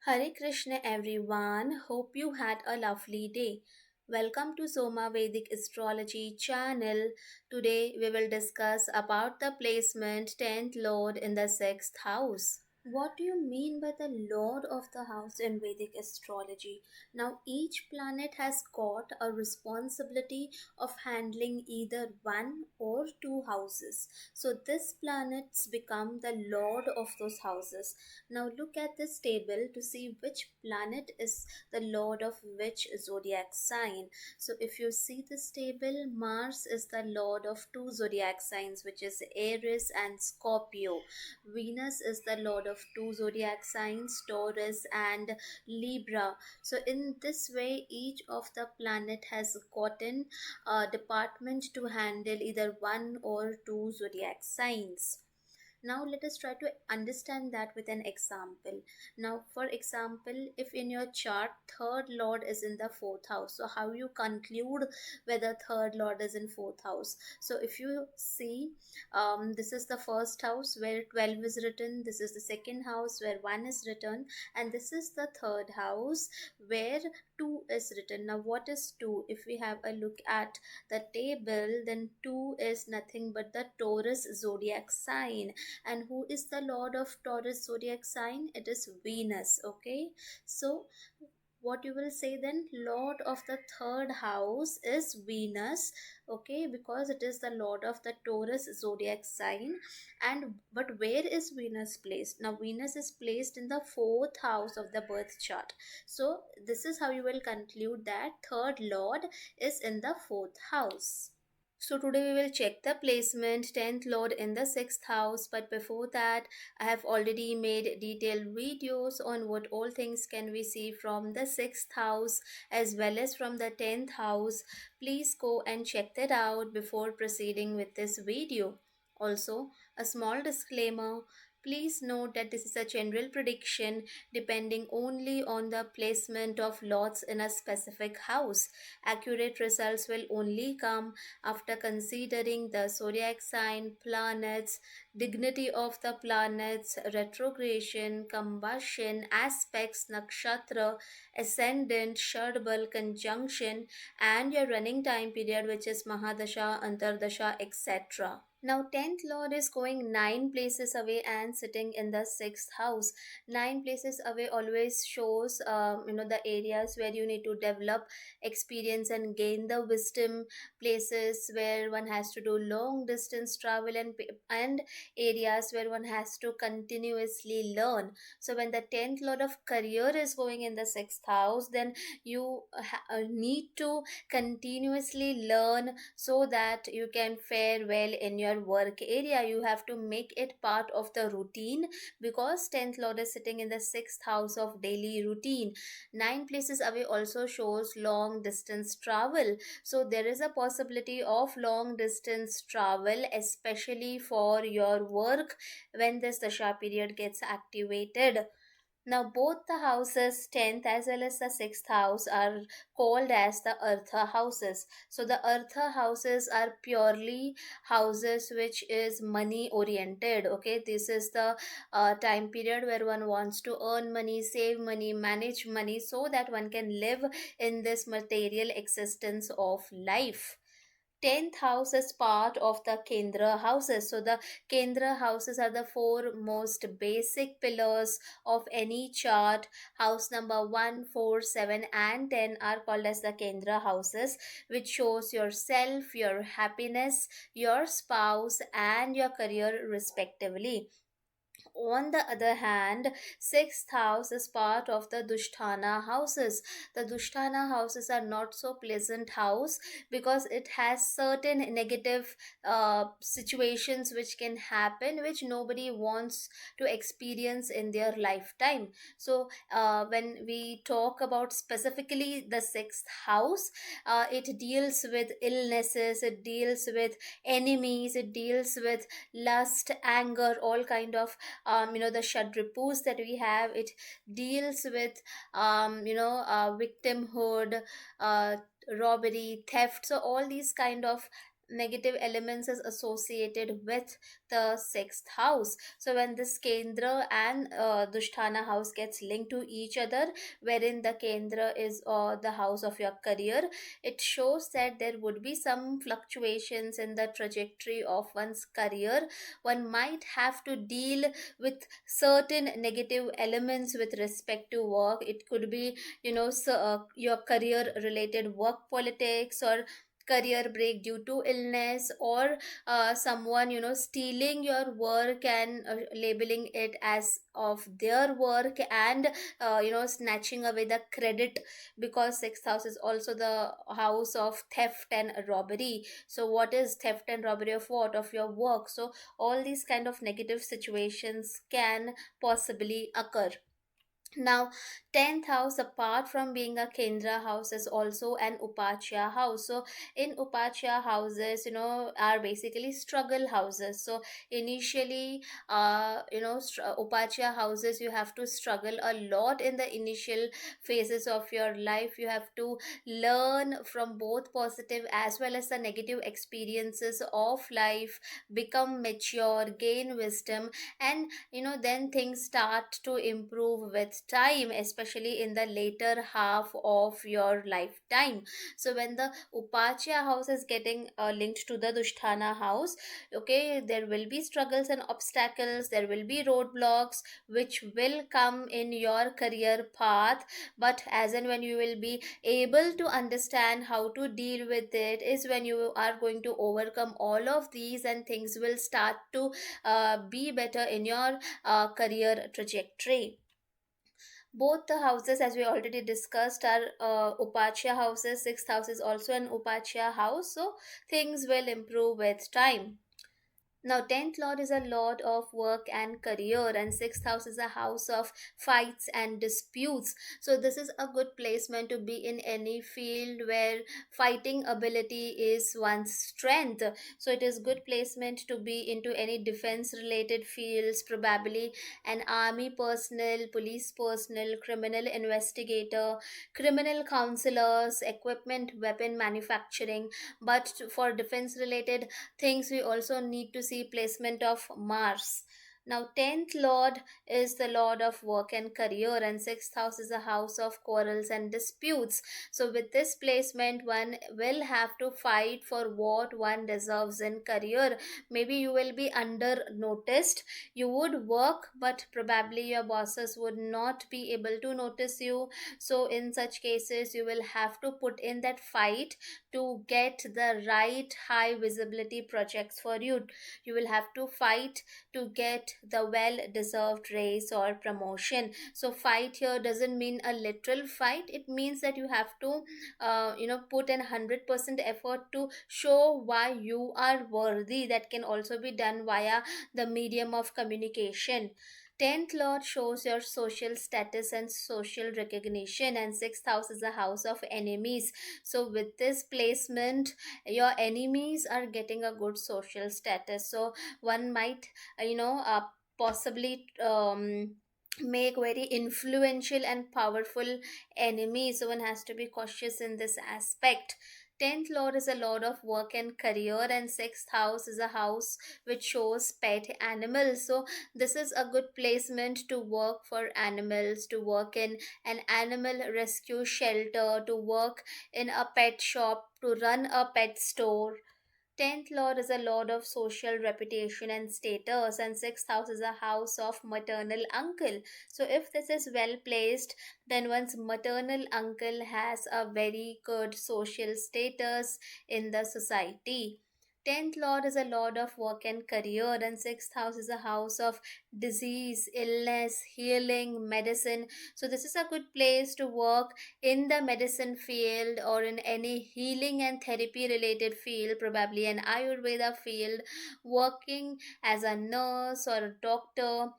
Hare Krishna everyone. Hope you had a lovely day. Welcome to Soma Vedic Astrology channel. Today we will discuss about the placement 10th lord in the 6th house. What do you mean by the lord of the house in Vedic astrology? Now, each planet has got a responsibility of handling either one or two houses. So, this planets become the lord of those houses. Now, look at this table to see which planet is the lord of which zodiac sign. So, if you see this table, Mars is the lord of two zodiac signs, which is Aries and Scorpio. Venus is the lord of two zodiac signs, Taurus and Libra. So, in this way, each of the planet has gotten a department to handle either one or two zodiac signs. Now let us try to understand that with an example. Now, for example, if in your chart third lord is in the fourth house, so how you conclude whether third lord is in fourth house? So if you see, this is the first house where 12 is written, this is the second house where 1 is written, and this is the third house where 2 is written. Now what is 2? If we have a look at the table, then 2 is nothing but the Taurus zodiac sign. And who is the lord of Taurus zodiac sign? It is Venus. Okay, so what you will say then, lord of the third house is Venus. Okay, because it is the lord of the Taurus zodiac sign. And but where is Venus placed? Now Venus is placed in the fourth house of the birth chart. So this is how you will conclude that third lord is in the fourth house. So today we will check the placement 10th lord in the 6th house, but before that I have already made detailed videos on what all things can we see from the 6th house as well as from the 10th house. Please go and check that out before proceeding with this video. Also, a small disclaimer. Please note that this is a general prediction depending only on the placement of lords in a specific house. Accurate results will only come after considering the zodiac sign, planets, dignity of the planets, retrogression, combustion, aspects, nakshatra, ascendant, shardbal, conjunction, and your running time period, which is Mahadasha, Antardasha, etc. Now, 10th Lord is going 9 places away and sitting in the 6th house. 9 places away always shows, the areas where you need to develop experience and gain the wisdom, places where one has to do long distance travel, and areas where one has to continuously learn. So, when the 10th Lord of career is going in the 6th house, then you need to continuously learn so that you can fare well in your work area. You have to make it part of the routine because 10th lord is sitting in the 6th house of daily routine. 9 places away also shows long distance travel, so there is a possibility of long distance travel, especially for your work when this dasha period gets activated. Now, both the houses, 10th as well as the 6th house, are called as the Eartha houses. So, the Eartha houses are purely houses which is money oriented. Okay, this is the time period where one wants to earn money, save money, manage money so that one can live in this material existence of life. 10th house is part of the Kendra houses. So, the Kendra houses are the four most basic pillars of any chart. House number 1, 4, 7, and 10 are called as the Kendra houses, which shows yourself, your happiness, your spouse, and your career, respectively. On the other hand, sixth house is part of the Dushtana houses. The Dushtana houses are not so pleasant house because it has certain negative situations which can happen, which nobody wants to experience in their lifetime. So when we talk about specifically the sixth house, it deals with illnesses, it deals with enemies, it deals with lust, anger, all kind of the shadripus that we have. It deals with victimhood, robbery, theft, so all these kind of negative elements is associated with the sixth house. So when this Kendra and Dusthana house gets linked to each other, wherein the Kendra is the house of your career, it shows that there would be some fluctuations in the trajectory of one's career. One might have to deal with certain negative elements with respect to work. It could be, your career related work politics, or career break due to illness, or someone stealing your work and labeling it as of their work, and snatching away the credit, because sixth house is also the house of theft and robbery. So what is theft and robbery of what? Of your work. So all these kind of negative situations can possibly occur. Now, 10th house, apart from being a Kendra house, is also an Upachya house. So, in Upachya houses, are basically struggle houses. So, initially, Upachya houses, you have to struggle a lot in the initial phases of your life. You have to learn from both positive as well as the negative experiences of life, become mature, gain wisdom, and then things start to improve with time, especially in the later half of your lifetime. So when the Upachya house is getting linked to the Dusthana house, okay, there will be struggles and obstacles, there will be roadblocks which will come in your career path. But as and when you will be able to understand how to deal with it, is when you are going to overcome all of these, and things will start to be better in your career trajectory. Both the houses, as we already discussed, are Upachya houses. Sixth house is also an Upachya house, so things will improve with time. Now, 10th lord is a lord of work and career, and 6th house is a house of fights and disputes. So, this is a good placement to be in any field where fighting ability is one's strength. So, it is good placement to be into any defense related fields, probably an army personnel, police personnel, criminal investigator, criminal counselors, equipment, weapon manufacturing. But for defense related things, we also need to see placement of Mars. Now, 10th lord is the lord of work and career, and 6th house is a house of quarrels and disputes. So with this placement, one will have to fight for what one deserves in career. Maybe you will be under noticed, you would work, but probably your bosses would not be able to notice you. So in such cases, you will have to put in that fight to get the right high visibility projects for you. You will have to fight to get the well deserved raise or promotion. So fight here doesn't mean a literal fight, it means that you have to put in 100% effort to show why you are worthy. That can also be done via the medium of communication. 10th lord shows your social status and social recognition, and 6th house is a house of enemies. So with this placement, your enemies are getting a good social status. So one might possibly make very influential and powerful enemies. So one has to be cautious in this aspect. 10th lord is a lord of work and career, and 6th house is a house which shows pet animals. So this is a good placement to work for animals, to work in an animal rescue shelter, to work in a pet shop, to run a pet store. 10th lord is a lord of social reputation and status, and 6th house is a house of maternal uncle. So if this is well placed, then one's maternal uncle has a very good social status in the society. 10th lord is a lord of work and career, and 6th house is a house of disease, illness, healing, medicine. So this is a good place to work in the medicine field, or in any healing and therapy related field, probably an Ayurveda field, working as a nurse or a doctor,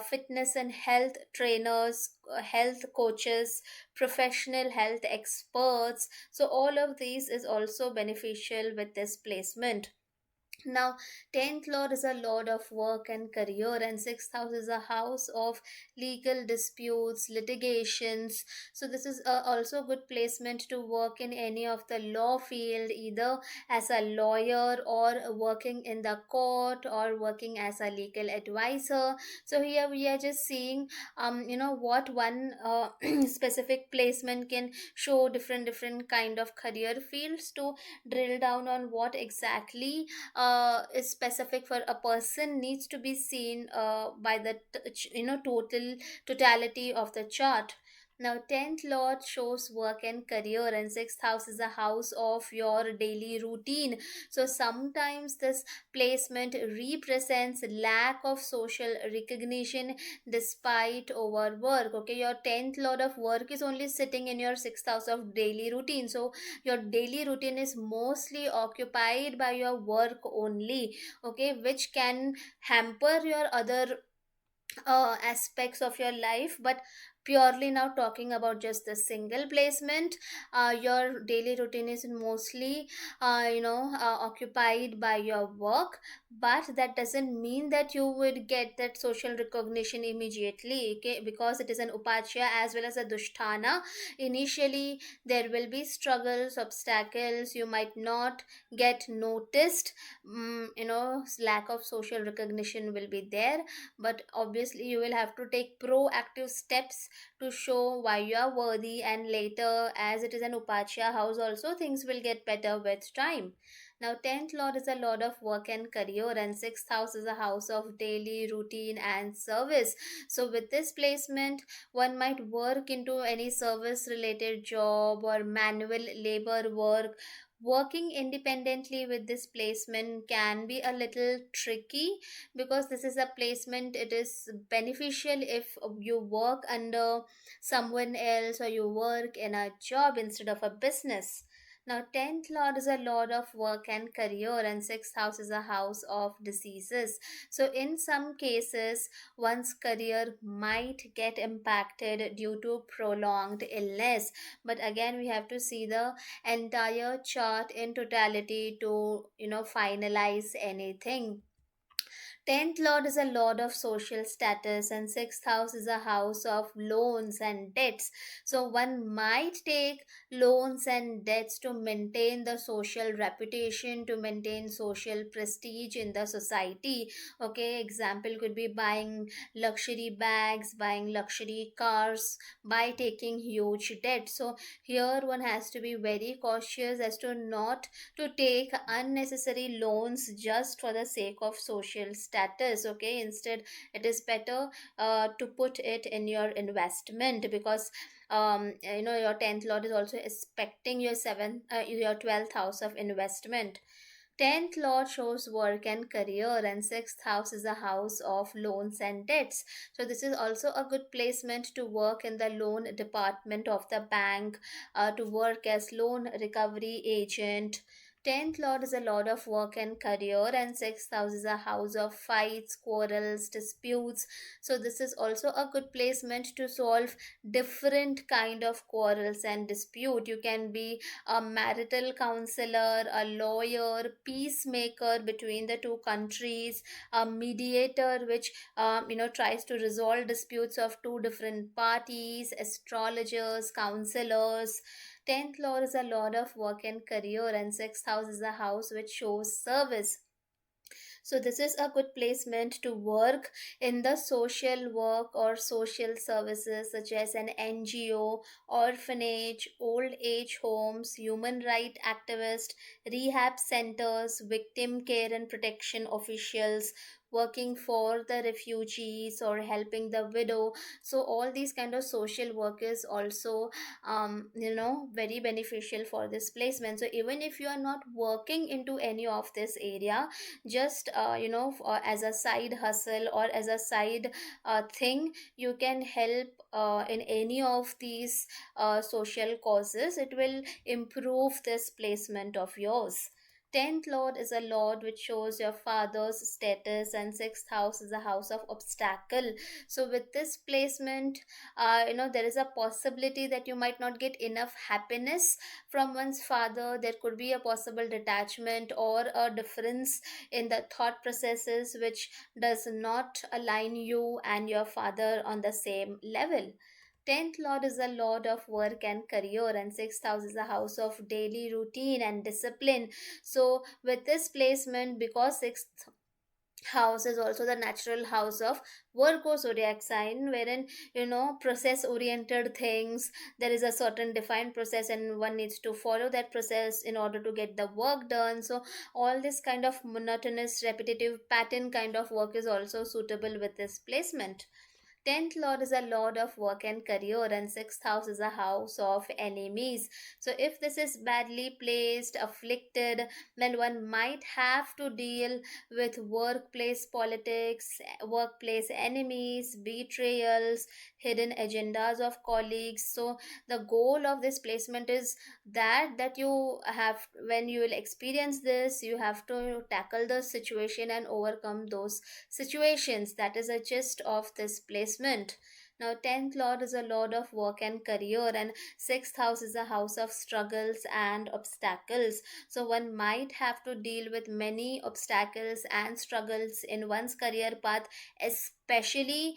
fitness and health trainers, health coaches, professional health experts. So all of these is also beneficial with this placement. Now, 10th lord is a lord of work and career, and 6th house is a house of legal disputes, litigations. So, this is also a good placement to work in any of the law field, either as a lawyer or working in the court or working as a legal advisor. So, here we are just seeing, what one specific placement can show different kind of career fields to drill down on what exactly is specific for a person needs to be seen by the totality of the chart. Now, 10th lord shows work and career, and 6th house is a house of your daily routine. So sometimes this placement represents lack of social recognition despite overwork. Okay, your 10th lord of work is only sitting in your 6th house of daily routine. So your daily routine is mostly occupied by your work only, okay, which can hamper your other aspects of your life. But purely now talking about just the single placement, your daily routine is mostly occupied by your work, but that doesn't mean that you would get that social recognition immediately, okay, because it is an upachya as well as a dusthana. Initially there will be struggles, obstacles, you might not get noticed. Lack of social recognition will be there, but obviously you will have to take proactive steps to show why you are worthy, and later, as it is an upachya house also, things will get better with time. Now, 10th lord is a lord of work and career, and 6th house is a house of daily routine and service. So with this placement, one might work into any service related job or manual labor work. Working independently with this placement can be a little tricky, because this is a placement, it is beneficial if you work under someone else or you work in a job instead of a business. Now, 10th lord is a lord of work and career, and 6th house is a house of diseases. So in some cases one's career might get impacted due to prolonged illness, but again we have to see the entire chart in totality to finalize anything. 10th lord is a lord of social status, and 6th house is a house of loans and debts. So one might take loans and debts to maintain the social reputation, to maintain social prestige in the society. Okay, example could be buying luxury bags, buying luxury cars, by taking huge debt. So here one has to be very cautious as to not to take unnecessary loans just for the sake of social status. Okay, instead it is better to put it in your investment, because your 10th lord is also expecting your 12th house of investment. 10th lord shows work and career, and 6th house is a house of loans and debts. So this is also a good placement to work in the loan department of the bank, to work as loan recovery agent. 10th lord is a lord of work and career, and 6th house is a house of fights, quarrels, disputes. So this is also a good placement to solve different kind of quarrels and dispute. You can be a marital counselor, a lawyer, peacemaker between the two countries, a mediator which tries to resolve disputes of two different parties, astrologers, counselors. 10th lord is a lord of work and career, and 6th house is a house which shows service. So this is a good placement to work in the social work or social services, such as an NGO, orphanage, old age homes, human right activist, rehab centers, victim care and protection officials, working for the refugees or helping the widow. So all these kind of social work is also very beneficial for this placement. So even if you are not working into any of this area, just as a side hustle or as a side thing, you can help in any of these social causes. It will improve this placement of yours. 10th lord is a lord which shows your father's status, and 6th house is a house of obstacle. So with this placement, there is a possibility that you might not get enough happiness from one's father. There could be a possible detachment or a difference in the thought processes which does not align you and your father on the same level. 10th lord is a lord of work and career, and 6th house is a house of daily routine and discipline. So with this placement, because 6th house is also the natural house of Virgo zodiac sign, wherein process oriented things, there is a certain defined process and one needs to follow that process in order to get the work done. So all this kind of monotonous repetitive pattern kind of work is also suitable with this placement. 10th lord is a lord of work and career, and 6th house is a house of enemies. So if this is badly placed, afflicted, then one might have to deal with workplace politics, workplace enemies, betrayals, hidden agendas of colleagues. So the goal of this placement is that you have, when you will experience this, you have to tackle the situation and overcome those situations. That is a gist of this placement. Now, 10th lord is a lord of work and career, and 6th house is a house of struggles and obstacles. So one might have to deal with many obstacles and struggles in one's career path, especially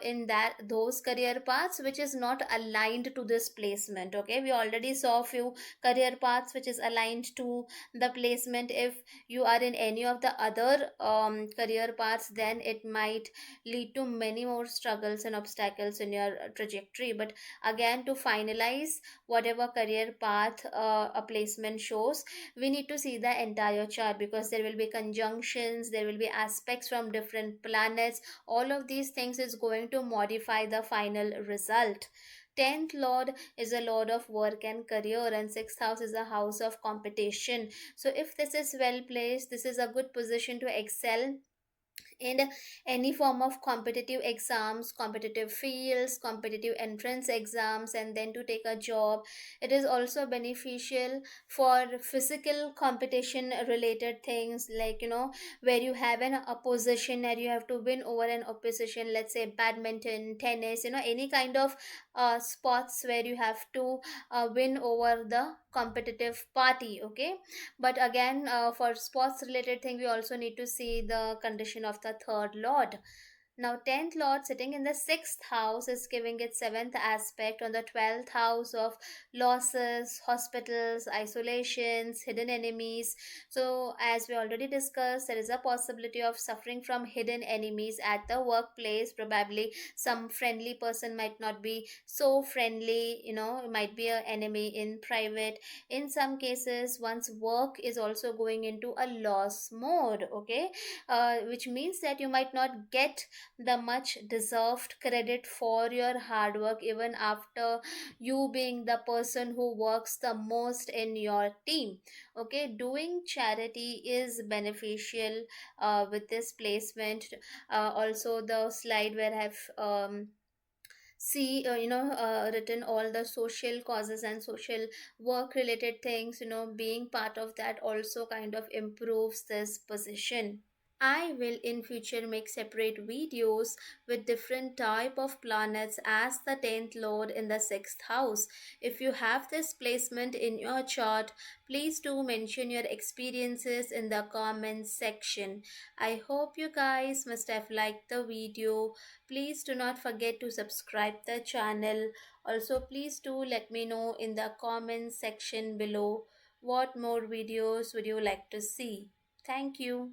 in that those career paths which is not aligned to this placement. Okay, we already saw a few career paths which is aligned to the placement. If you are in any of the other career paths, then it might lead to many more struggles and obstacles in your trajectory. But again, to finalize whatever career path a placement shows, we need to see the entire chart, because there will be conjunctions, there will be aspects from different planets. All of these things is going to modify the final result. 10th lord is a lord of work and career, and 6th house is a house of competition. So if this is well placed, this is a good position to excel in any form of competitive exams, competitive fields, competitive entrance exams, and then to take a job. It is also beneficial for physical competition related things, like where you have an opposition and you have to win over an opposition, let's say badminton, tennis, any kind of sports where you have to win over the competitive party. Okay, but again, for sports related thing, we also need to see the condition of the third lord. Now, 10th lord sitting in the 6th house is giving its 7th aspect on the 12th house of losses, hospitals, isolations, hidden enemies. So as we already discussed, there is a possibility of suffering from hidden enemies at the workplace. Probably some friendly person might not be so friendly, it might be an enemy in private. In some cases, one's work is also going into a loss mode. Okay, which means that you might not get the much deserved credit for your hard work, even after you being the person who works the most in your team. Okay, doing charity is beneficial with this placement. Also, the slide where I've see written all the social causes and social work related things, being part of that also kind of improves this position. I will in future make separate videos with different type of planets as the 10th lord in the 6th house. If you have this placement in your chart, please do mention your experiences in the comments section. I hope you guys must have liked the video. Please do not forget to subscribe the channel. Also, please do let me know in the comments section below what more videos would you like to see. Thank you.